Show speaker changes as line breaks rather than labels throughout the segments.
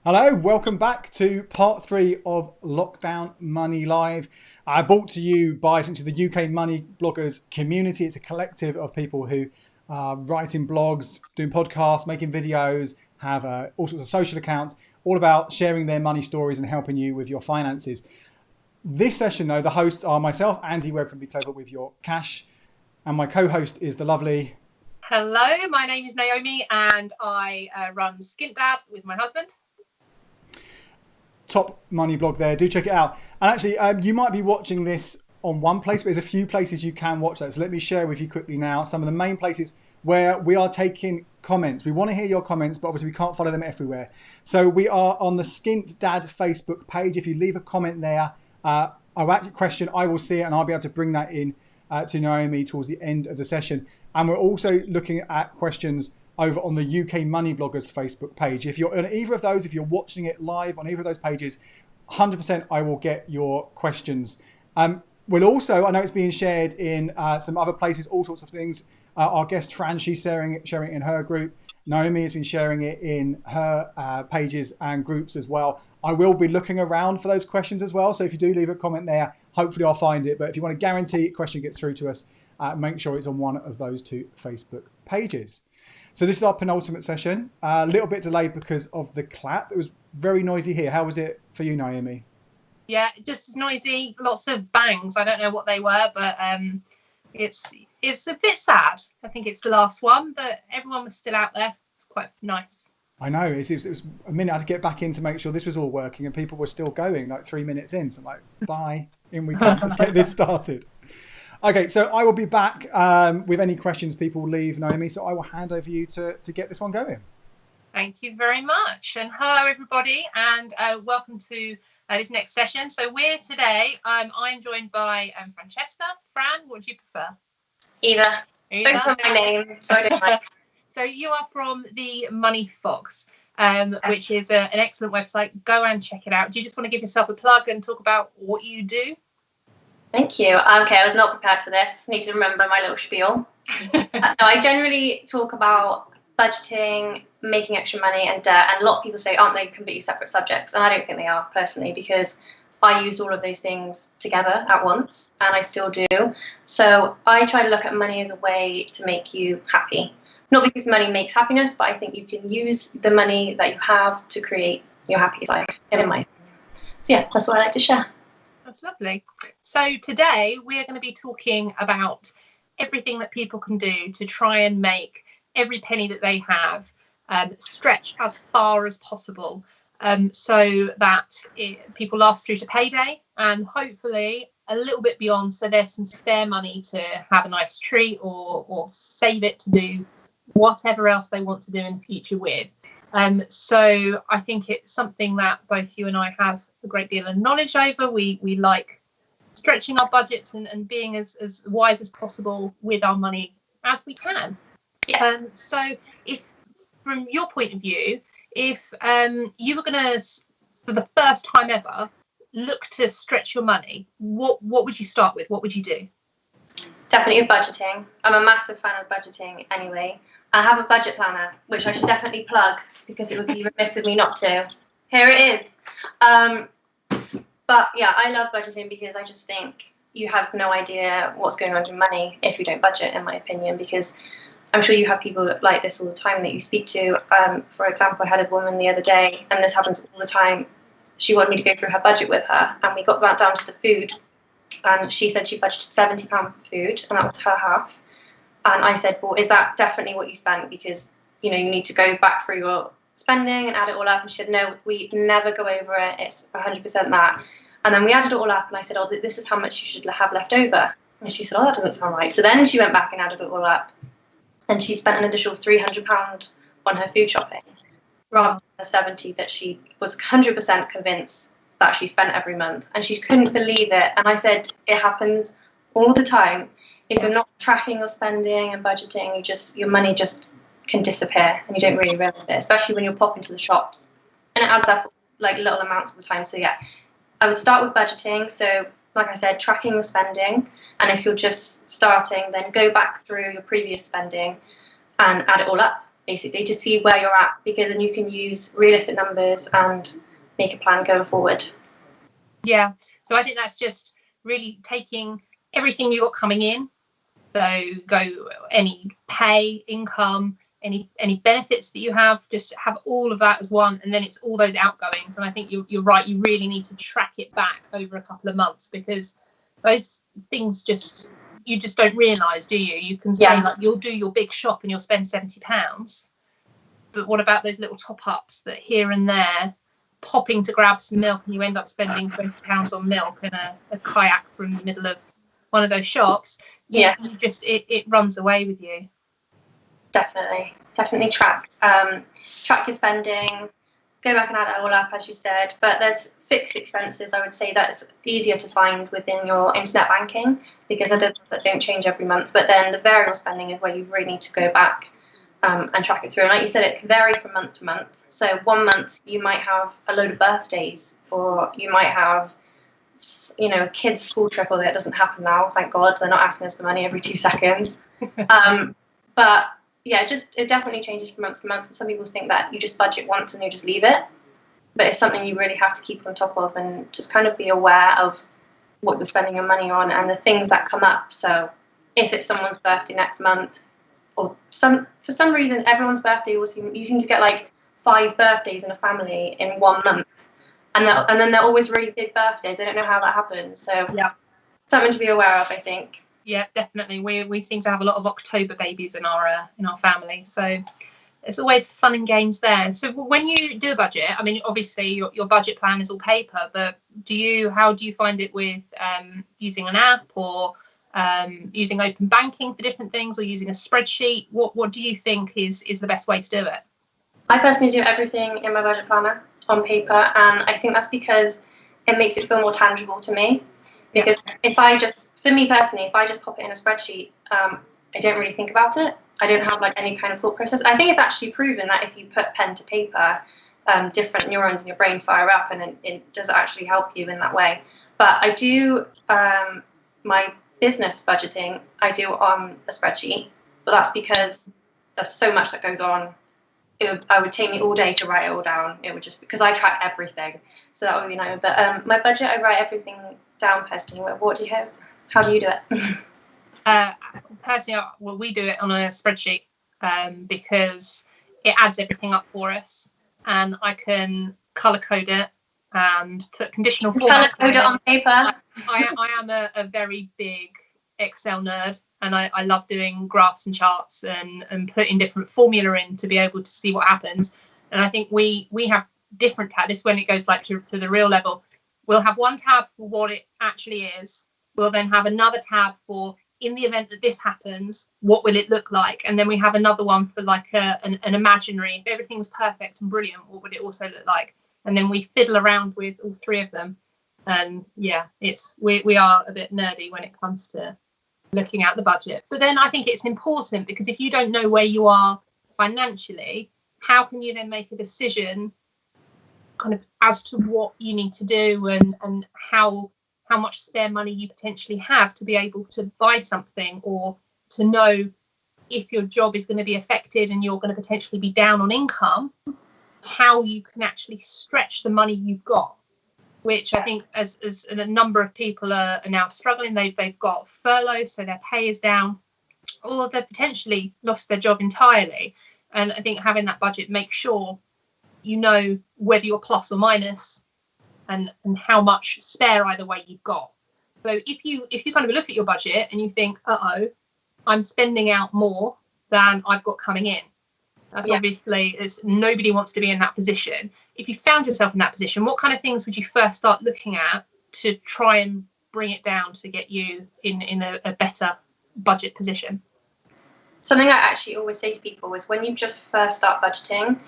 Hello, welcome back to part 3 of Lockdown Money Live. Brought to you by essentially the UK money bloggers community. It's a collective of people who are writing blogs, doing podcasts, making videos, have all sorts of social accounts, all about sharing their money stories and helping you with your finances. This session, though, the hosts are myself, Andy Webb from Be Clever With Your Cash, and my co-host is the lovely...
Hello, my name is Naomi and I run Skint Dad with my husband.
Top money blog there, do check it out. And actually you might be watching this on one place, but there's a few places you can watch that. So let me share with you quickly now some of the main places where we are taking comments. We want to hear your comments, but obviously we can't follow them everywhere. So we are on the Skint Dad Facebook page. If you leave a comment there, a question, I will see it and I'll be able to bring that in to Naomi towards the end of the session. And we're also looking at questions over on the UK Money Bloggers Facebook page. If you're on either of those, if you're watching it live on either of those pages, 100% I will get your questions. We'll also, I know it's being shared in some other places, all sorts of things. Our guest Fran, she's sharing it in her group. Naomi has been sharing it in her pages and groups as well. I will be looking around for those questions as well. So if you do leave a comment there, hopefully I'll find it. But if you want to guarantee a question gets through to us, make sure it's on one of those two Facebook pages. So this is our penultimate session. A little bit delayed because of the clap. It was very noisy here. How was it for you, Naomi?
Yeah, just as noisy, lots of bangs. I don't know what they were, but it's a bit sad. I think it's the last one, but everyone was still out there. It's quite nice.
I know. It was a minute I had to get back in to make sure this was all working and people were still going like 3 minutes in. So I'm like, bye, in we come. Let's get this started. Okay, so I will be back with any questions people leave, Naomi. So I will hand over you to get this one going.
Thank you very much. And hello, everybody, and welcome to this next session. So we're today, I'm joined by Francesca. Fran, what do you prefer?
Either. Don't put my name, so I don't mind.
So you are from the Money Fox, which is an excellent website. Go and check it out. Do you just want to give yourself a plug and talk about what you do?
Thank you. Okay, I was not prepared for this. Need to remember my little spiel. No, I generally talk about budgeting, making extra money and debt. And a lot of people say, aren't they completely separate subjects? And I don't think they are, personally, because I used all of those things together at once, and I still do. So I try to look at money as a way to make you happy. Not because money makes happiness, but I think you can use the money that you have to create your happiest life, in my opinion. So yeah, that's what I like to share.
That's lovely. So today we're going to be talking about everything that people can do to try and make every penny that they have stretch as far as possible, so that people last through to payday and hopefully a little bit beyond, so there's some spare money to have a nice treat or save it to do whatever else they want to do in the future with. So I think it's something that both you and I have a great deal of knowledge over. We like stretching our budgets and being as wise as possible with our money as we can.
Yeah.
So if, from your point of view, if you were going to, for the first time ever, look to stretch your money, what would you start with? What would you do?
Definitely with budgeting. I'm a massive fan of budgeting anyway. I have a budget planner, which I should definitely plug because it would be remiss of me not to. Here it is. But yeah, I love budgeting because I just think you have no idea what's going on with your money if you don't budget, in my opinion, because I'm sure you have people like this all the time that you speak to. For example, I had a woman the other day, and this happens all the time. She wanted me to go through her budget with her, and we got down to the food, and she said she budgeted £70 for food, and that was her half. And I said, well, is that definitely what you spent? Because, you know, you need to go back through your spending and add it all up. And she said, no, we never go over it. It's 100% that. And then we added it all up, and I said, oh, this is how much you should have left over. And she said, oh, that doesn't sound right. So then she went back and added it all up, and she spent an additional £300 on her food shopping, rather than the 70 that she was 100% convinced that she spent every month. And she couldn't believe it. And I said, it happens all the time. If you're not tracking your spending and budgeting, your money just can disappear and you don't really realize it, especially when you're popping to the shops. And it adds up like little amounts all the time. So yeah, I would start with budgeting. So like I said, tracking your spending. And if you're just starting, then go back through your previous spending and add it all up. basically, to see where you're at, because then you can use realistic numbers and make a plan going forward.
Yeah, so I think that's just really taking everything you got coming in, so go any pay, income, any benefits that you have, just have all of that as one, and then it's all those outgoings. And I think you're right, you really need to track it back over a couple of months, because those things you just don't realise, do you? You can say like you'll do your big shop and you'll spend £70, but what about those little top-ups that here and there, popping to grab some milk, and you end up spending £20 on milk and a kayak from the middle of one of those shops? You just it runs away with you.
Definitely track your spending, go back and add it all up, as you said. But there's fixed expenses, I would say, that's easier to find within your internet banking, because that don't change every month. But then the variable spending is where you really need to go back and track it through. And like you said, it can vary from month to month. So one month you might have a load of birthdays, or you might have, a kid's school trip, although it doesn't happen now, thank God. They're not asking us for money every 2 seconds. But yeah, it definitely changes from month to month. And some people think that you just budget once and you just leave it. But it's something you really have to keep on top of, and just kind of be aware of what you're spending your money on and the things that come up. So if it's someone's birthday next month, or for some reason everyone's birthday, you seem to get like 5 birthdays in a family in 1 month, and then they're always really big birthdays. I don't know how that happens. So yeah, something to be aware of, I think.
Yeah, definitely. We seem to have a lot of October babies in our family, so it's always fun and games there. So when you do a budget, I mean, obviously your budget plan is all paper, but how do you find it with using an app, or using open banking for different things, or using a spreadsheet? What do you think is the best way to do it?
I personally do everything in my budget planner on paper, and I think that's because it makes it feel more tangible to me. Because for me personally, if I just pop it in a spreadsheet, I don't really think about it. I don't have like any kind of thought process. I think it's actually proven that if you put pen to paper, different neurons in your brain fire up, and it does actually help you in that way. But I do my business budgeting, I do on a spreadsheet, but that's because there's so much that goes on. I would take me all day to write it all down. It would just, because I track everything, so that would be nice. But my budget, I write everything down personally. What do you have? How do you do it?
Personally, we do it on a spreadsheet, because it adds everything up for us, and I can color code it and put conditional formats.
Color code it on paper.
I am a very big Excel nerd, and I love doing graphs and charts and putting different formula in to be able to see what happens. And I think we have different tabs. This, when it goes like to the real level, we'll have one tab for what it actually is. We'll then have another tab for, in the event that this happens, what will it look like? And then we have another one for like an imaginary, if everything's perfect and brilliant, what would it also look like? And then we fiddle around with all 3 of them. And yeah, we are a bit nerdy when it comes to looking at the budget. But then I think it's important, because if you don't know where you are financially, how can you then make a decision kind of as to what you need to do, and how much spare money you potentially have to be able to buy something, or to know if your job is going to be affected and you're going to potentially be down on income, how you can actually stretch the money you've got, which I think as a number of people are now struggling. They've got furlough, so their pay is down, or they've potentially lost their job entirely. And I think having that budget makes sure you know whether you're plus or minus, and how much spare either way you've got. So if you kind of look at your budget and you think, I'm spending out more than I've got coming in, that's obviously, nobody wants to be in that position. If you found yourself in that position, what kind of things would you first start looking at to try and bring it down to get you in a better budget position?
Something I actually always say to people is, when you just first start budgeting,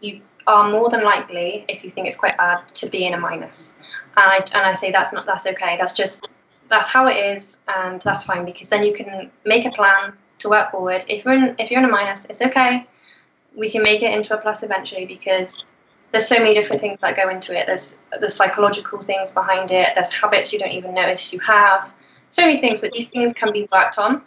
you are more than likely, if you think it's quite bad, to be in a minus. And I say that's okay. That's how it is, and that's fine, because then you can make a plan to work forward. If you're in a minus, it's okay. We can make it into a plus eventually, because there's so many different things that go into it. There's the psychological things behind it. There's habits you don't even notice you have. So many things, but these things can be worked on.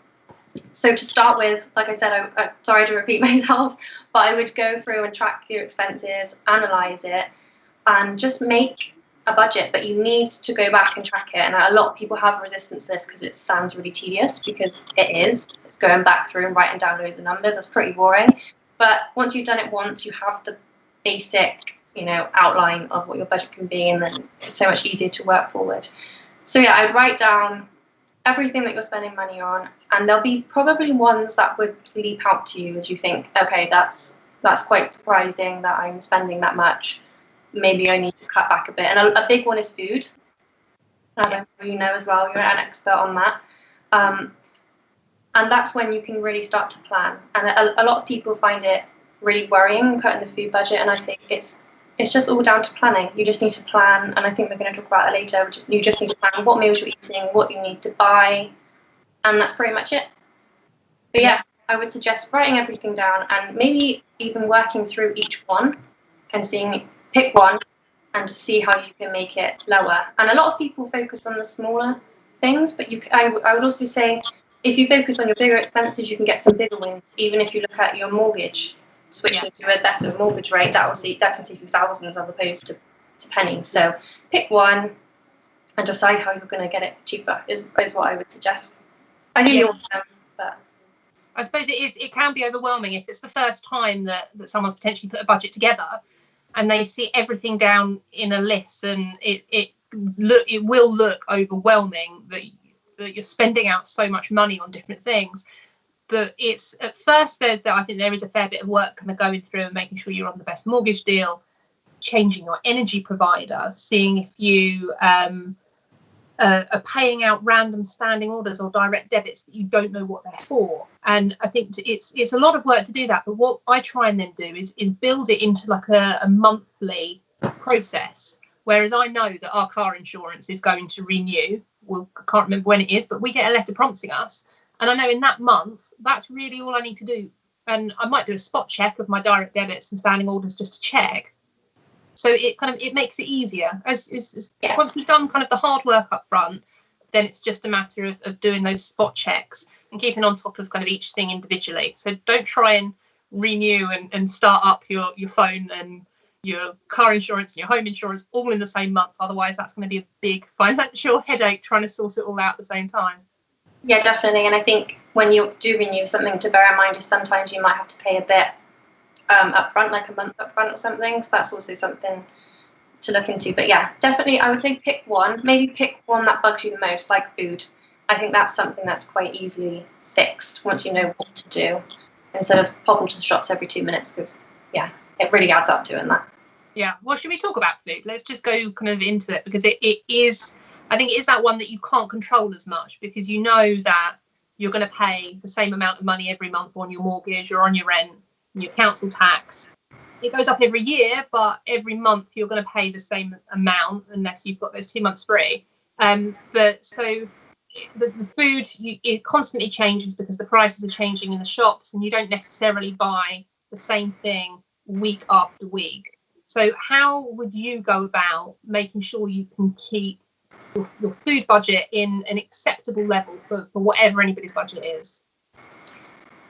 So to start with, like I said, I'm sorry to repeat myself, but I would go through and track your expenses, analyze it, and just make a budget. But you need to go back and track it. And a lot of people have resistance to this because it sounds really tedious, because it is. It's going back through and writing down loads of numbers. That's pretty boring. But once you've done it once, you have the basic, outline of what your budget can be, and then it's so much easier to work forward. So yeah, I'd write down everything that you're spending money on, and there'll be probably ones that would leap out to you as you think, okay, that's quite surprising that I'm spending that much. Maybe I need to cut back a bit. And a big one is food, as I'm sure you know as well. You're an expert on that. And that's when you can really start to plan. And a lot of people find it really worrying, cutting the food budget. And I think it's just all down to planning. You just need to plan. And I think we're going to talk about it later. You just need to plan what meals you're eating, what you need to buy. And that's pretty much it. But yeah, I would suggest writing everything down and maybe even working through each one and pick one and see how you can make it lower. And a lot of people focus on the smaller things, but I would also say, if you focus on your bigger expenses, you can get some bigger wins. Even if you look at your mortgage, switching to a better mortgage rate, that can save you thousands as opposed to pennies. So pick one and decide how you're going to get it cheaper is what I would suggest. Ideally, all of them, but
I suppose it can be overwhelming if it's the first time that someone's potentially put a budget together and they see everything down in a list, and it will look overwhelming that you're spending out so much money on different things. But it's at first that I think there is a fair bit of work kind of going through and making sure you're on the best mortgage deal, changing your energy provider, seeing if you are paying out random standing orders or direct debits that you don't know what they're for. And I think it's a lot of work to do that. But what I try and then do is build it into like a monthly process. Whereas I know that our car insurance is going to renew. Well, I can't remember when it is, but we get a letter prompting us. And I know in that month, that's really all I need to do. And I might do a spot check of my direct debits and standing orders just to check. So it makes it easier. Once we've done kind of the hard work up front, then it's just a matter of doing those spot checks and keeping on top of kind of each thing individually. So don't try and renew and start up your phone and your car insurance and your home insurance all in the same month. Otherwise, that's going to be a big financial headache trying to sort it all out at the same time.
Yeah, definitely. And I think when you do renew, something to bear in mind is sometimes you might have to pay a bit up front, like a month up front or something. So that's also something to look into. But yeah, definitely I would say pick one. Maybe pick one that bugs you the most, like food. I think that's something that's quite easily fixed once you know what to do, instead of popping to the shops every 2 minutes, because yeah, it really adds up doing that.
Yeah. Well, should we talk about food? Let's just go kind of into it, because it is, I think it is that one that you can't control as much, because you know that you're going to pay the same amount of money every month on your mortgage or on your rent and your council tax. It goes up every year, but every month you're going to pay the same amount unless you've got those 2 months free. But so the food, it constantly changes because the prices are changing in the shops, and you don't necessarily buy the same thing week after week. So how would you go about making sure you can keep your food budget in an acceptable level for whatever anybody's budget is?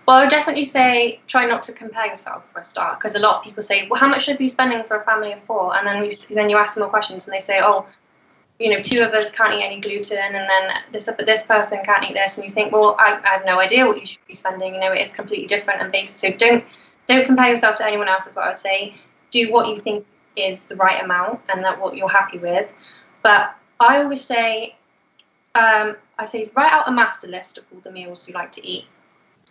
Well, I would definitely say try not to compare yourself for a start, because a lot of people say, well, how much should I be spending for a family of 4? And then you ask them more questions and they say, oh, 2 of us can't eat any gluten, and then this person can't eat this, and you think, well, I have no idea what you should be spending. It is completely different and based. So don't compare yourself to anyone else, is what I would say. Do what you think is the right amount and that what you're happy with. But I always say, write out a master list of all the meals you like to eat,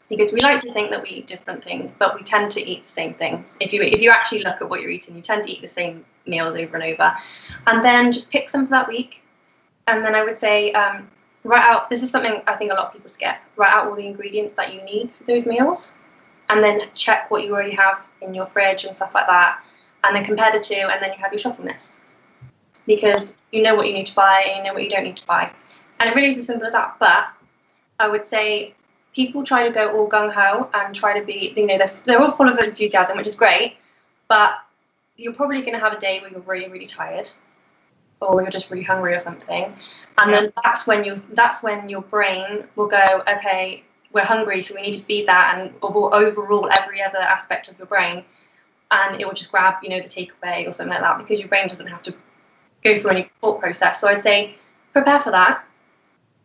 because we like to think that we eat different things, but we tend to eat the same things. If you actually look at what you're eating, you tend to eat the same meals over and over. And then just pick some for that week. And then I would say, write out, this is something I think a lot of people skip, write out all the ingredients that you need for those meals, and then check what you already have in your fridge and stuff like that, and then compare the two, and then you have your shopping list. Because you know what you need to buy and you know what you don't need to buy. And it really is as simple as that. But I would say people try to go all gung-ho and try to be, they're all full of enthusiasm, which is great, but you're probably going to have a day where you're really, really tired, or you're just really hungry or something. And then that's when your brain will go, okay, we're hungry, so we need to feed that, and will overrule every other aspect of your brain, and it will just grab, the takeaway or something like that, because your brain doesn't have to go through any thought process. So I'd say prepare for that.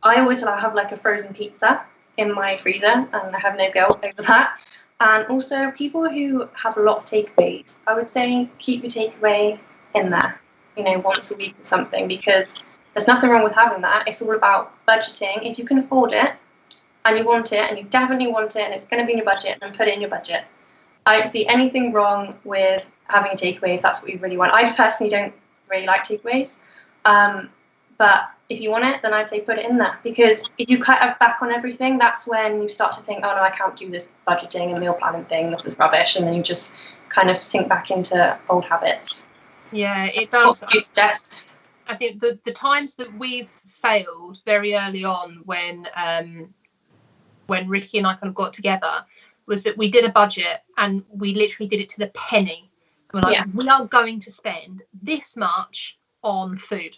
I always have like a frozen pizza in my freezer, and I have no guilt over that. And also, people who have a lot of takeaways, I would say keep your takeaway in there, once a week or something, because there's nothing wrong with having that. It's all about budgeting. If you can afford it and you want it, and you definitely want it, and it's going to be in your budget, then put it in your budget. I don't see anything wrong with having a takeaway if that's what you really want. I personally don't really like takeaways, but if you want it, then I'd say put it in there, because if you cut back on everything, that's when you start to think, oh no, I can't do this budgeting and meal planning thing, this is rubbish, and then you just kind of sink back into old habits.
Yeah, it does.
What do you suggest?
I think the times that we've failed very early on, when Ricky and I kind of got together, was that we did a budget and we literally did it to the penny. And we're like, we are going to spend this much on food,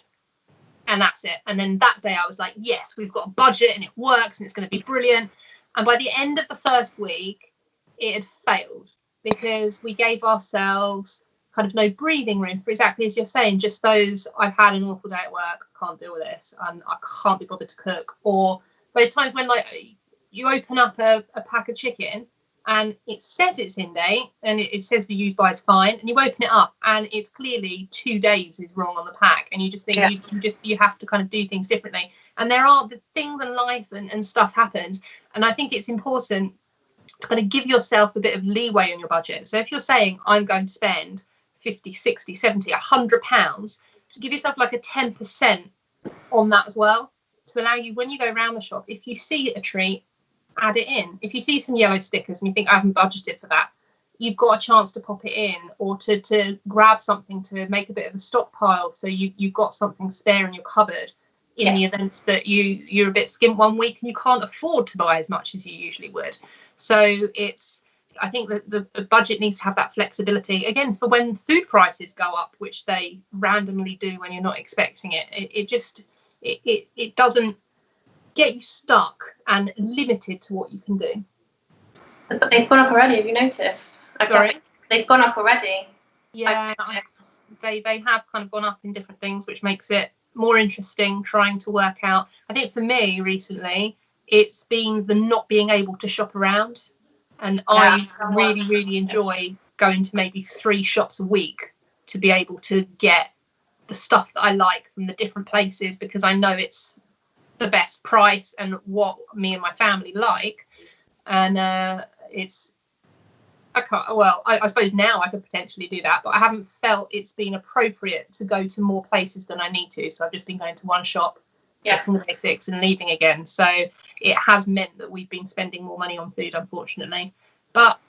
and that's it. And then that day I was like, yes, we've got a budget and it works and it's going to be brilliant. And by the end of the first week, it had failed, because we gave ourselves kind of no breathing room for, exactly as you're saying, just those, I've had an awful day at work, I can't deal with this, and I can't be bothered to cook. Or those times when, like, you open up a pack of chicken and it says it's in date and it says the use by is fine, and you open it up and it's clearly 2 days is wrong on the pack, and you just think you have to kind of do things differently. And there are the things in life and stuff happens, and I think it's important to kind of give yourself a bit of leeway on your budget. So if you're saying I'm going to spend 50, 60, 70, £100, give yourself like a 10% on that as well, to allow you, when you go around the shop, if you see a treat, add it in. If you see some yellow stickers and you think I haven't budgeted for that, you've got a chance to pop it in, or to grab something to make a bit of a stockpile, so you've got something spare in your cupboard in the event that you're a bit skint one week and you can't afford to buy as much as you usually would. So I think that the budget needs to have that flexibility, again, for when food prices go up, which they randomly do when you're not expecting it. It doesn't get you stuck and limited to what you can do.
But they've gone up already, have you noticed? They've gone up already.
Yeah, they have kind of gone up in different things, which makes it more interesting trying to work out. I think for me recently, it's been the not being able to shop around. And I really, really enjoy going to maybe 3 shops a week to be able to get the stuff that I like from the different places, because I know it's the best price and what me and my family like. And I suppose now I could potentially do that, but I haven't felt it's been appropriate to go to more places than I need to. So I've just been going to one shop, getting the basics and leaving again. So it has meant that we've been spending more money on food, unfortunately. But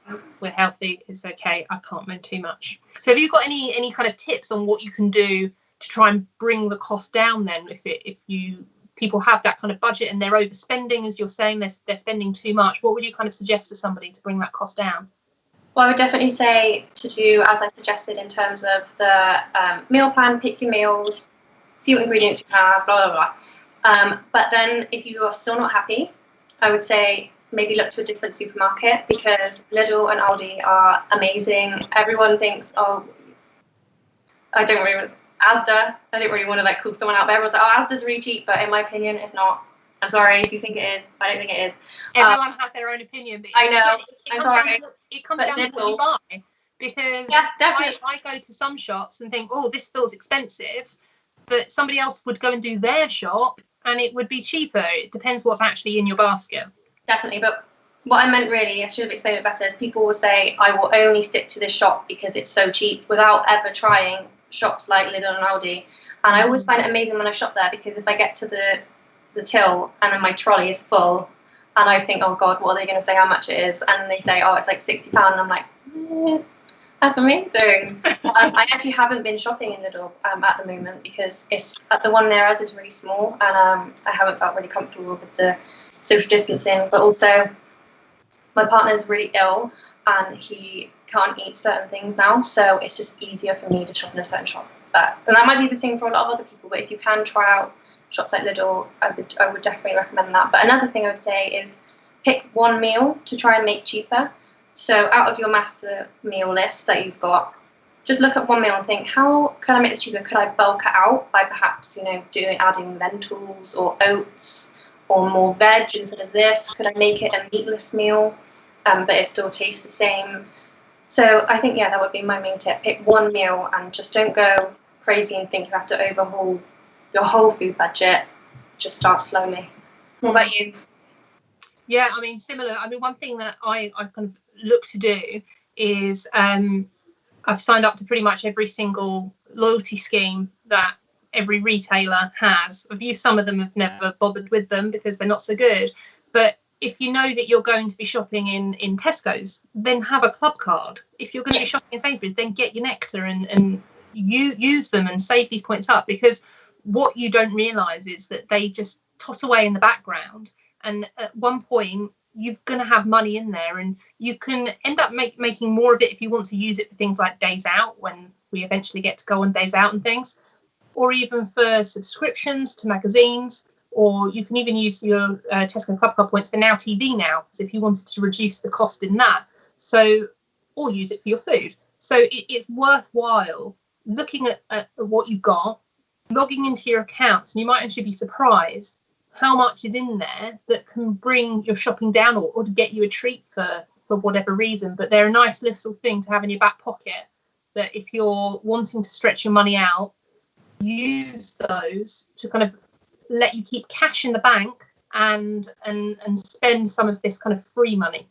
we're healthy, it's okay. I can't moan too much. So have you got any kind of tips on what you can do to try and bring the cost down then, if people have that kind of budget and they're overspending, as you're saying, they're spending too much? What would you kind of suggest to somebody to bring that cost down?
Well, I would definitely say to do as I suggested in terms of the meal plan, pick your meals, see what ingredients you have, blah, blah, blah. But then if you are still not happy, I would say maybe look to a different supermarket, because Lidl and Aldi are amazing. Everyone thinks, Asda, I don't really want to call someone out, but everyone's like, oh, Asda's really cheap, but in my opinion, it's not. I'm sorry if you think it is. I don't think it is.
Everyone has their own opinion. But
I know. I'm sorry.
It comes down to what you buy. Because I go to some shops and think, oh, this feels expensive, but somebody else would go and do their shop and it would be cheaper. It depends what's actually in your basket.
Definitely. But what I meant really, I should have explained it better, is people will say, I will only stick to this shop because it's so cheap, without ever trying shops like Lidl and Aldi. And I always find it amazing when I shop there, because if I get to the till and then my trolley is full and I think, oh God, what are they going to say how much it is? And they say, oh, it's like £60. And I'm like, that's amazing. I actually haven't been shopping in Lidl at the moment, because it's the one near us is really small, and I haven't felt really comfortable with the social distancing. But also my partner's really ill and he can't eat certain things now, so it's just easier for me to shop in a certain shop. And that might be the same for a lot of other people, but if you can try out shops like Lidl, I would definitely recommend that. But another thing I would say is pick one meal to try and make cheaper. So out of your master meal list that you've got, just look at one meal and think, how can I make this cheaper? Could I bulk it out by perhaps, adding lentils or oats or more veg instead of this? Could I make it a meatless meal, but it still tastes the same? So I think, that would be my main tip. Pick one meal and just don't go crazy and think you have to overhaul your whole food budget. Just start slowly. What about you?
Yeah, I mean, similar. I mean, one thing that I kind of look to do is I've signed up to pretty much every single loyalty scheme that every retailer has. I've used some of them, have never bothered with them because they're not so good. But if you know that you're going to be shopping in Tesco's, then have a club card. If you're going to be shopping in Sainsbury's, then get your Nectar and you use them and save these points up, because what you don't realise is that they just tot away in the background. And at one point, you're going to have money in there, and you can end up making more of it if you want to use it for things like days out, when we eventually get to go on days out and things, or even for subscriptions to magazines, or you can even use your Tesco Club Card points for Now TV now, so if you wanted to reduce the cost in that, so, or use it for your food. So it's worthwhile looking at what you've got, logging into your accounts, and you might actually be surprised how much is in there that can bring your shopping down, or to get you a treat for whatever reason. But they're a nice little thing to have in your back pocket, that if you're wanting to stretch your money out, use those to kind of let you keep cash in the bank and spend some of this kind of free money.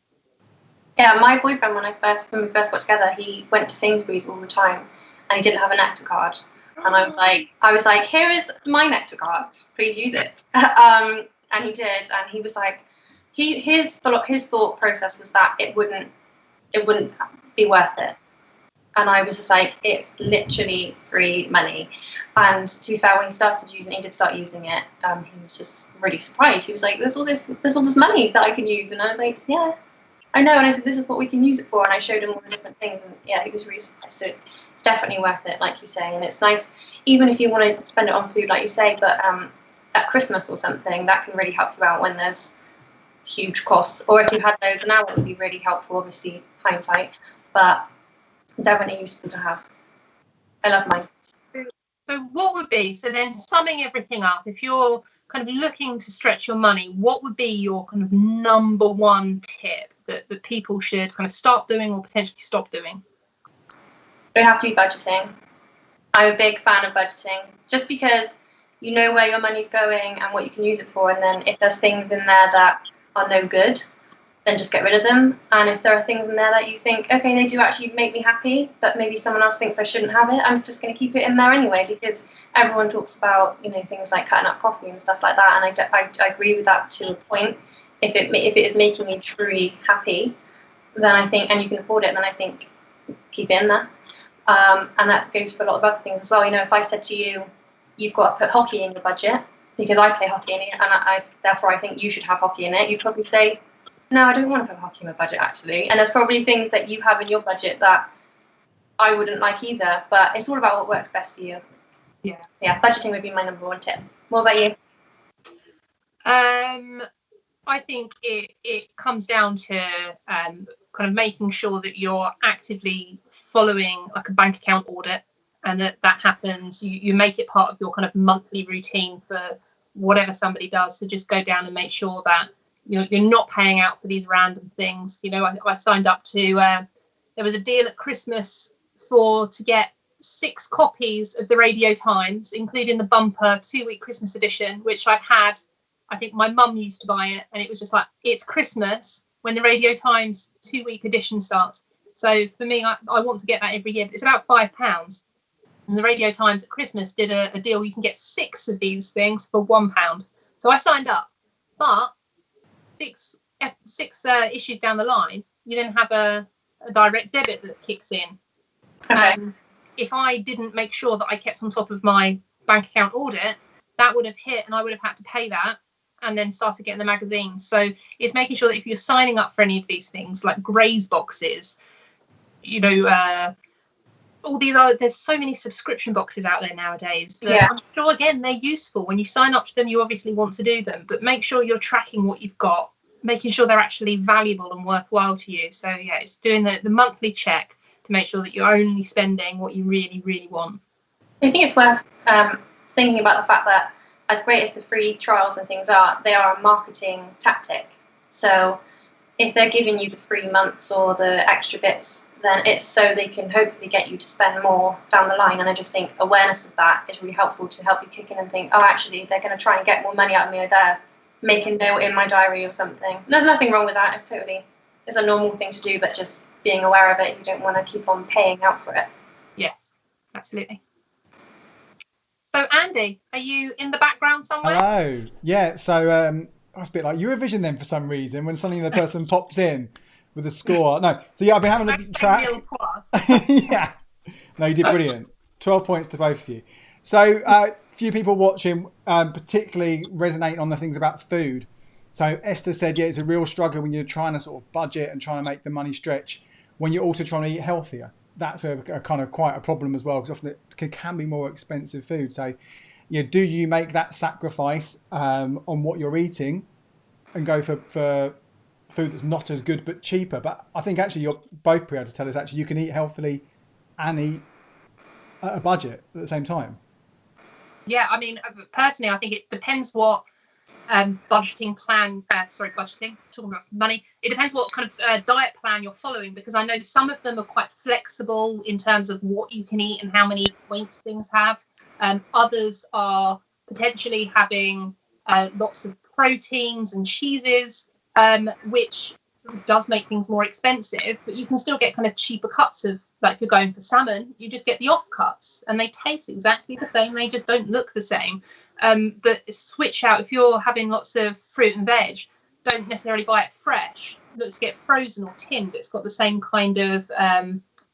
Yeah, my boyfriend, when we first got together, he went to Sainsbury's all the time, and he didn't have a Nectar card. And I was like, here is my Nectar card, please use it. And he did, and he was like, his thought process was that it wouldn't be worth it. And I was just like, it's literally free money. And to be fair, when he did start using it, he was just really surprised. He was like, there's all this money that I can use. And I was like, yeah, I know. And I said, this is what we can use it for. And I showed him all the different things, and he was really surprised. So it's definitely worth it, like you say. And it's nice, even if you want to spend it on food, like you say, but at Christmas or something, that can really help you out when there's huge costs. Or if you had loads now, it would be really helpful, obviously, hindsight. But definitely useful to have. I love mine.
So what would be, so then summing everything up, if you're kind of looking to stretch your money, what would be your kind of number one tip that people should kind of start doing or potentially stop doing?
Don't have to be budgeting. I'm a big fan of budgeting, just because you know where your money's going and what you can use it for. And then if there's things in there that are no good, then just get rid of them. And if there are things in there that you think, okay, they do actually make me happy, but maybe someone else thinks I shouldn't have it, I'm just going to keep it in there anyway, because everyone talks about, things like cutting up coffee and stuff like that. And I agree with that to a point. If it is making you truly happy, then I think, and you can afford it, then I think keep it in there. And that goes for a lot of other things as well. If I said to you, you've got to put hockey in your budget because I play hockey in it, and therefore I think you should have hockey in it, you'd probably say, no, I don't want to put hockey in my budget, actually. And there's probably things that you have in your budget that I wouldn't like either, but it's all about what works best for you. Yeah, budgeting would be my number one tip. What about you?
I think it comes down to kind of making sure that you're actively following like a bank account audit, and that happens. You make it part of your kind of monthly routine for whatever somebody does. So just go down and make sure that you're not paying out for these random things. I signed up to, there was a deal at Christmas to get 6 copies of the Radio Times, including the bumper 2-week Christmas edition, which I've had. I think my mum used to buy it, and it was just like, it's Christmas when the Radio Times 2-week edition starts. So for me, I want to get that every year. But it's about £5. And the Radio Times at Christmas did a deal. You can get 6 of these things for £1. So I signed up. But 6 issues down the line, you then have a direct debit that kicks in.
Okay.
And if I didn't make sure that I kept on top of my bank account audit, that would have hit, and I would have had to pay that and then started getting the magazine. So it's making sure that if you're signing up for any of these things, like Graze boxes, all these other, there's so many subscription boxes out there nowadays.
Yeah.
I'm sure, again, they're useful. When you sign up to them, you obviously want to do them, but make sure you're tracking what you've got. making sure they're actually valuable and worthwhile to you. So yeah, it's doing the monthly check to make sure that you're only spending what you really, really want.
I think it's worth thinking about the fact that as great as the free trials and things are, they are a marketing tactic. So if they're giving you the free months or the extra bits, then it's so they can hopefully get you to spend more down the line. And I just think awareness of that is really helpful to help you kick in and think, oh, actually, they're going to try and get more money out of me. They're make a note in my diary or something. There's nothing wrong with that. It's a normal thing to do, but just being aware of it. You don't want to keep on paying out for it.
Yes, absolutely. So Andy, are you in the background somewhere?
Hello. Yeah, so I was a bit like Eurovision then for some reason when suddenly the person pops in with a score. No, so yeah, I've been having a track. Yeah. No, you did brilliant. 12 points to both of you. So few people watching particularly resonating on the things about food. So Esther said, yeah, it's a real struggle when you're trying to sort of budget and trying to make the money stretch when you're also trying to eat healthier. That's a kind of quite a problem as well, because often it can be more expensive food. So, you know, do you make that sacrifice on what you're eating and go for food that's not as good but cheaper? But I think actually you're both able to tell us actually you can eat healthily and eat at a budget at the same time.
Yeah, I mean, personally, I think it depends what budgeting, talking about money. It depends what kind of diet plan you're following, because I know some of them are quite flexible in terms of what you can eat and how many points things have. Others are potentially having lots of proteins and cheeses, which does make things more expensive, but you can still get kind of cheaper cuts of, like if you're going for salmon, you just get the off cuts and they taste exactly the same, they just don't look the same. But switch out, if you're having lots of fruit and veg, don't necessarily buy it fresh, look to get frozen or tinned. It's got the same kind of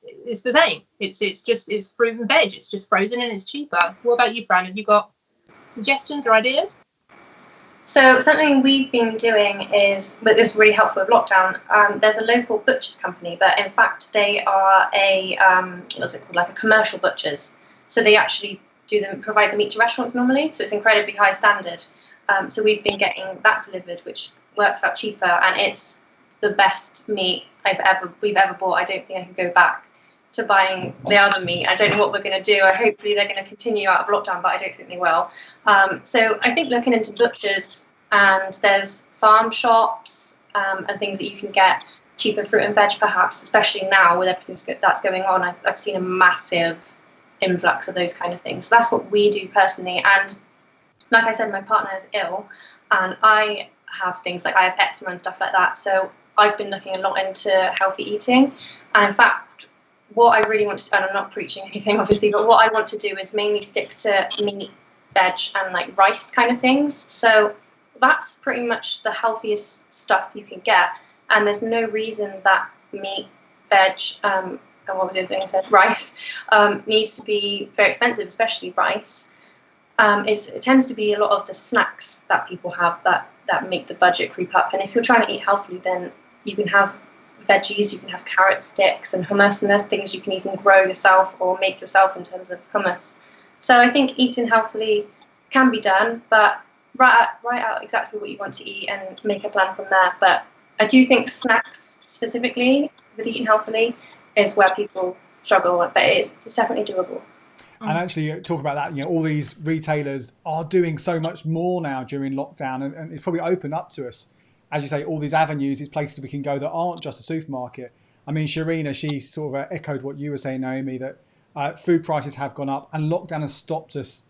it's the same, it's fruit and veg, it's just frozen and it's cheaper. What about you, Fran? Have you got suggestions or ideas?
So something we've been doing is, but this is really helpful with lockdown, there's a local butcher's company, but in fact they are what's it called, like a commercial butcher's. So they actually provide the meat to restaurants normally, so it's incredibly high standard. So we've been getting that delivered, which works out cheaper, and it's the best meat we've ever bought. I don't think I can go back to buying the other meat. I don't know what we're going to do. Hopefully they're going to continue out of lockdown, but I don't think they will. So I think looking into butchers, and there's farm shops and things that you can get cheaper fruit and veg, perhaps, especially now with everything that's going on. I've seen a massive influx of those kind of things. So that's what we do personally. And like I said, my partner is ill, and I have things like I have eczema and stuff like that. So I've been looking a lot into healthy eating. And in fact, what I really want to, and I'm not preaching anything obviously, but what I want to do is mainly stick to meat, veg and like rice kind of things. So that's pretty much the healthiest stuff you can get. And there's no reason that meat, veg, and what was the other thing I said? Rice needs to be very expensive, especially rice. It tends to be a lot of the snacks that people have that make the budget creep up. And if you're trying to eat healthily, then you can have veggies, you can have carrot sticks and hummus, and there's things you can even grow yourself or make yourself in terms of hummus. So I think eating healthily can be done, but write out exactly what you want to eat and make a plan from there. But I do think snacks specifically with eating healthily is where people struggle, but it's definitely doable.
And actually, talk about that, you know, all these retailers are doing so much more now during lockdown, and it's probably opened up to us, as you say, all these avenues, these places we can go that aren't just a supermarket. I mean, Sharina, she sort of echoed what you were saying, Naomi, that food prices have gone up and lockdown has stopped us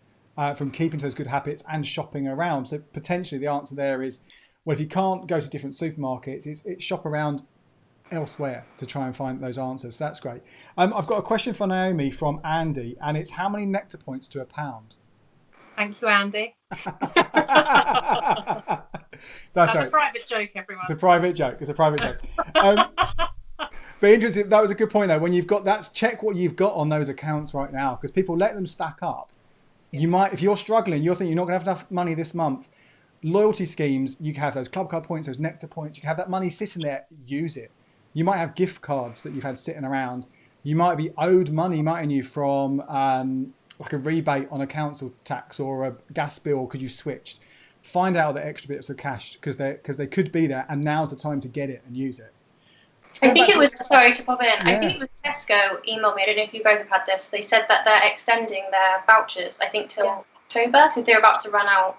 from keeping to those good habits and shopping around. So potentially the answer there is, well, if you can't go to different supermarkets, it's shop around elsewhere to try and find those answers. So that's great. I've got a question for Naomi from Andy, and it's how many nectar points to a pound?
Thank you, Andy.
That's
a private joke, everyone.
It's a private joke. But interesting, that was a good point though. When you've got that, check what you've got on those accounts right now, because people let them stack up. You might, if you're struggling, you're thinking you're not going to have enough money this month. Loyalty schemes, you can have those club card points, those nectar points. You can have that money sitting there, use it. You might have gift cards that you've had sitting around. You might be owed money, mightn't you, from like a rebate on a council tax or a gas bill because you switched. find out the extra bits of cash because they could be there, and now's the time to get it and use it.
I think it was, sorry to pop in,
Yeah.
I think it was Tesco emailed me, I don't know if you guys have had this, they said that they're extending their vouchers, I think till October, so if they're about to run out,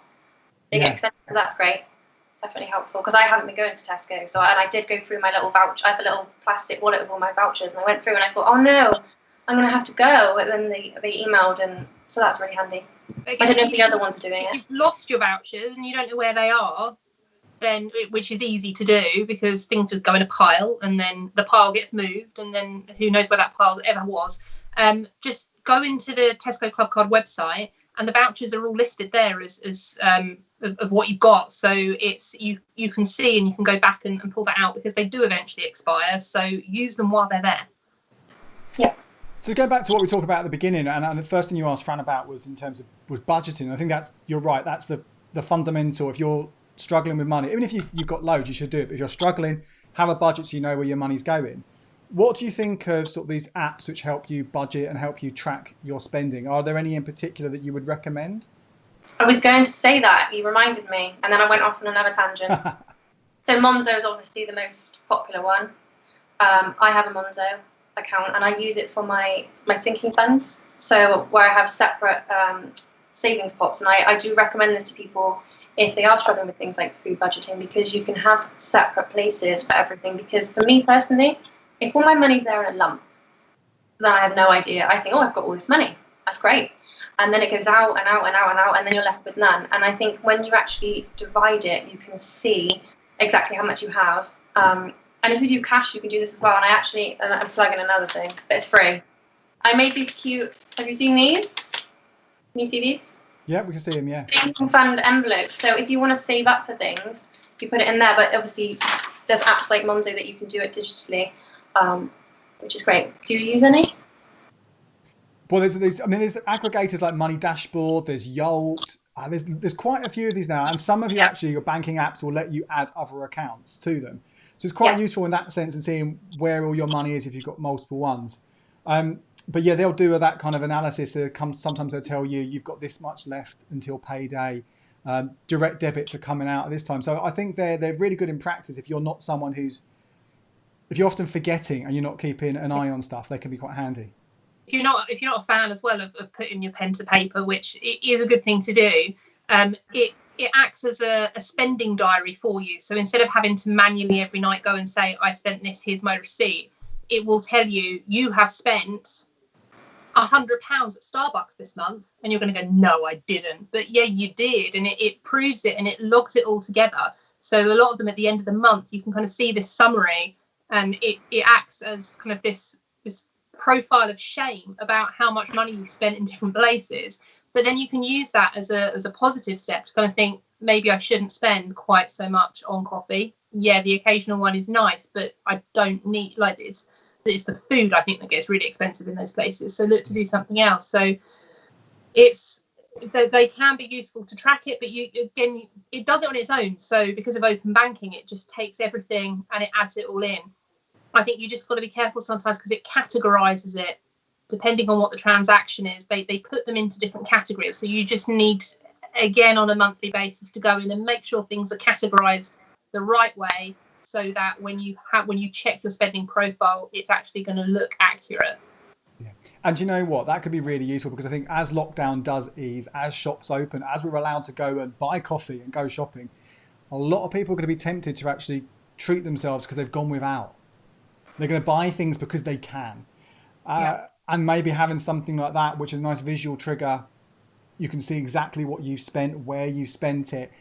they get extended, so that's great. Definitely helpful, because I haven't been going to Tesco, so and I did go through my little voucher, I have a little plastic wallet with all my vouchers, and I went through and I thought, oh no, I'm going to have to go, but then they emailed, and so that's really handy. Again, I don't know if the other one's doing it.
If you've lost your vouchers and you don't know where they are, then which is easy to do because things just go in a pile and then the pile gets moved and then who knows where that pile ever was. Just go into the Tesco Club Card website and the vouchers are all listed there as of what you've got. So it's you can see and you can go back and pull that out because they do eventually expire. So use them while they're there.
Yeah.
So go back to what we talked about at the beginning, and the first thing you asked Fran about was in terms of budgeting. I think you're right. That's the fundamental. If you're struggling with money, even if you've got loads, you should do it. But if you're struggling, have a budget so you know where your money's going. What do you think of sort of these apps which help you budget and help you track your spending? Are there any in particular that you would recommend?
I was going to say that, you reminded me, and then I went off on another tangent. So Monzo is obviously the most popular one. I have a Monzo account and I use it for my sinking funds, so where I have separate savings pots, and I do recommend this to people if they are struggling with things like food budgeting, because you can have separate places for everything. Because for me personally, if all my money's there in a lump, then I have no idea. I think, oh, I've got all this money, that's great, and then it goes out and out and out and out, and then you're left with none. And I think when you actually divide it, you can see exactly how much you have. And if you do cash, you can do this as well. And I'm plugging another thing, but it's free. I made these cute, have you seen these? Can you see these?
Yeah, we can see them, yeah.
Sinking fund envelopes. So if you want to save up for things, you put it in there. But obviously, there's apps like Monzo that you can do it digitally, which is great. Do you use any?
Well, there's aggregators like Money Dashboard, there's Yolt, there's quite a few of these now. And some of your banking apps will let you add other accounts to them. So it's quite useful in that sense and seeing where all your money is if you've got multiple ones. But yeah, they'll do that kind of analysis. Sometimes they'll tell you you've got this much left until payday. Direct debits are coming out at this time. So I think they're really good in practice if you're not someone if you're often forgetting and you're not keeping an eye on stuff, they can be quite handy.
If you're not a fan as well of putting your pen to paper, which is a good thing to do, it acts as a spending diary for you. So instead of having to manually every night go and say, I spent this, here's my receipt, it will tell you have spent £100 at Starbucks this month, and you're going to go, no, I didn't. But yeah, you did, and it proves it and it logs it all together. So a lot of them at the end of the month, you can kind of see this summary, and it acts as kind of this profile of shame about how much money you spent in different places. But then you can use that as a positive step to kind of think, maybe I shouldn't spend quite so much on coffee. Yeah, the occasional one is nice, but I don't need, like, it's the food, I think, that gets really expensive in those places. So look to do something else. So they can be useful to track it, but it does it on its own. So because of open banking, it just takes everything and it adds it all in. I think you just got to be careful sometimes because it categorizes it depending on what the transaction is. They put them into different categories. So you just need, again, on a monthly basis to go in and make sure things are categorized the right way so that when you check your spending profile, it's actually going to look accurate.
Yeah. And you know what? That could be really useful because I think as lockdown does ease, as shops open, as we're allowed to go and buy coffee and go shopping, a lot of people are going to be tempted to actually treat themselves because they've gone without. They're going to buy things because they can. And maybe having something like that, which is a nice visual trigger, you can see exactly what you've spent, where you spent it,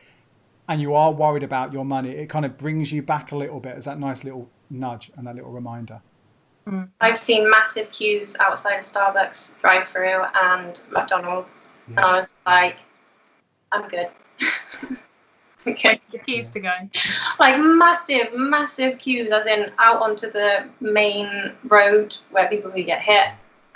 and you are worried about your money. It kind of brings you back a little bit as that nice little nudge and that little reminder.
I've seen massive queues outside of Starbucks drive-through and McDonald's, and I was like, I'm good. Okay.
The queues to go.
Like massive queues, as in out onto the main road where people could get hit.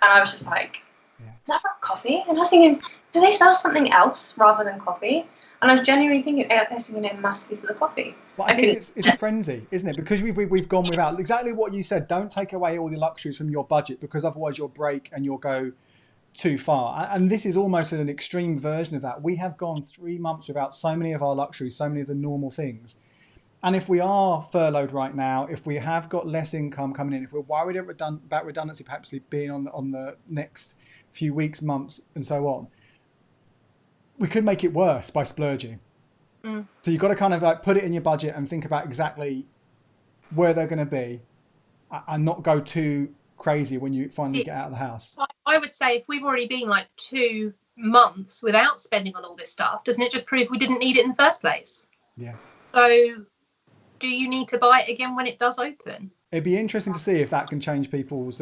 And I was just like, is that for coffee? And I was thinking, do they sell something else rather than coffee? And I was genuinely thinking, it must be for the coffee.
But I think it's a frenzy, isn't it? Because we've gone without. Exactly what you said. Don't take away all the luxuries from your budget, because otherwise you'll break and you'll go too far. And this is almost an extreme version of that. We have gone 3 months without so many of our luxuries, so many of the normal things. And if we are furloughed right now, if we have got less income coming in, if we're worried about redundancy perhaps being on the next few weeks, months, and so on, we could make it worse by splurging. So you've got to kind of like put it in your budget and think about exactly where they're going to be and not go too crazy when you finally get out of the house.
I would say if we've already been like 2 months without spending on all this stuff, doesn't it just prove we didn't need it in the first place?
Yeah.
So do you need to buy it again when it does open?
It'd be interesting to see if that can change people's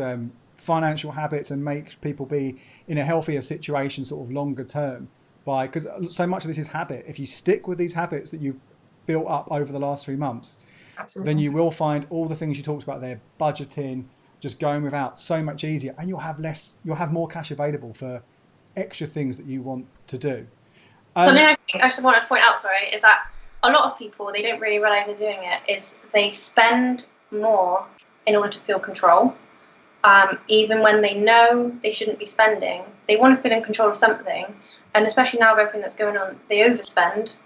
financial habits and make people be in a healthier situation sort of longer term. Because so much of this is habit. If you stick with these habits that you've built up over the last 3 months, then you will find all the things you talked about there, budgeting, just going without, so much easier, and you'll have more cash available for extra things that you want to do.
Something I think I just want to point out, is that a lot of people, they don't really realise they're doing it, is they spend more in order to feel control. Even when they know they shouldn't be spending, they want to feel in control of something. And especially now with everything that's going on, they overspend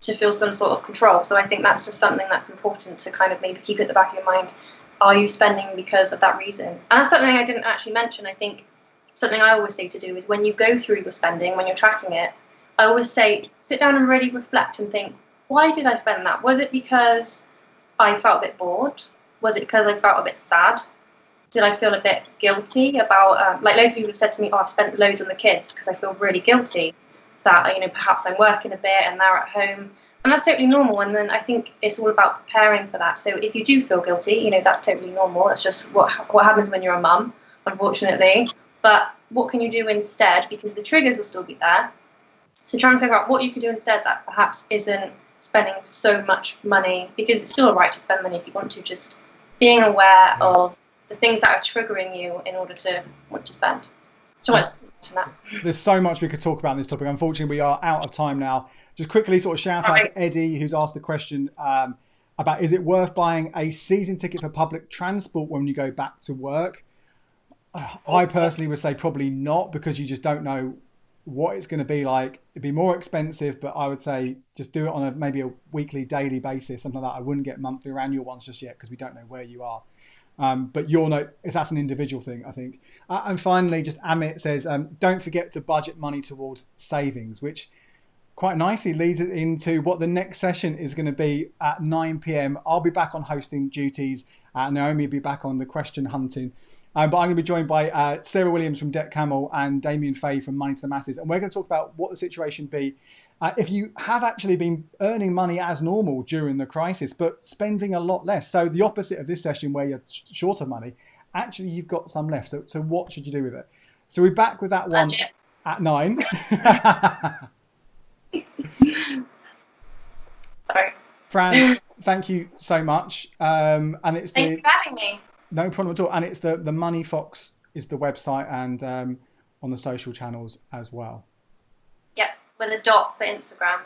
to feel some sort of control. So I think that's just something that's important to kind of maybe keep at the back of your mind. Are you spending because of that reason? And that's something I didn't actually mention. I think something I always say to do is when you go through your spending, when you're tracking it, I always say sit down and really reflect and think, why did I spend that? Was it because I felt a bit bored? Was it because I felt a bit sad? Did I feel a bit guilty about, like loads of people have said to me, I've spent loads on the kids because I feel really guilty that, perhaps I'm working a bit and they're at home. And that's totally normal. And then I think it's all about preparing for that. So if you do feel guilty, that's totally normal. That's just what happens when you're a mum, unfortunately. But what can you do instead? Because the triggers will still be there. So try and figure out what you can do instead that perhaps isn't spending so much money, because it's still all right to spend money if you want to, just being aware of the things that are triggering you in order to want to spend. So I want to mention that.
There's so much we could talk about in this topic. Unfortunately, we are out of time now. Just quickly sort of shout out to Eddie, who's asked a question about, is it worth buying a season ticket for public transport when you go back to work? I personally would say probably not, because you just don't know what it's going to be like. It'd be more expensive, but I would say just do it on maybe a weekly, daily basis, something like that. I wouldn't get monthly or annual ones just yet, because we don't know where you are. But you'll know that's an individual thing, I think. And finally, just Amit says, don't forget to budget money towards savings, which quite nicely leads it into what the next session is going to be at 9 p.m. I'll be back on hosting duties. Naomi will be back on the question hunting. But I'm going to be joined by Sarah Williams from Debt Camel and Damien Fay from Money to the Masses. And we're going to talk about what the situation be if you have actually been earning money as normal during the crisis, but spending a lot less. So the opposite of this session where you're short of money, actually you've got some left. So what should you do with it? So we're back with that one at 9.
Sorry.
Fran, thank you so much. And it's
Thanks for having me.
No problem at all. And it's the Money Fox is the website, and on the social channels as well.
Yep, with a dot for Instagram.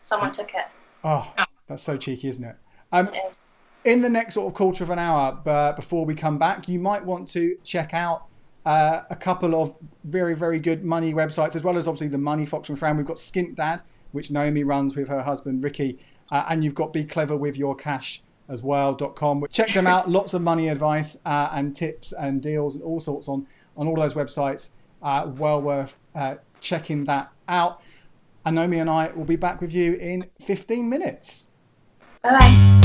Someone took it.
Oh, that's so cheeky, isn't it?
It is.
In the next sort of quarter of an hour before we come back, you might want to check out a couple of very, very good money websites, as well as obviously the Money Fox from Fran. We've got Skint Dad, which Naomi runs with her husband, Ricky. And you've got Be Clever With Your Cash as well.com. Check them out. Lots of money advice and tips and deals and all sorts on all those websites. Well worth checking that out. And Naomi and I will be back with you in 15 minutes.
Bye-bye.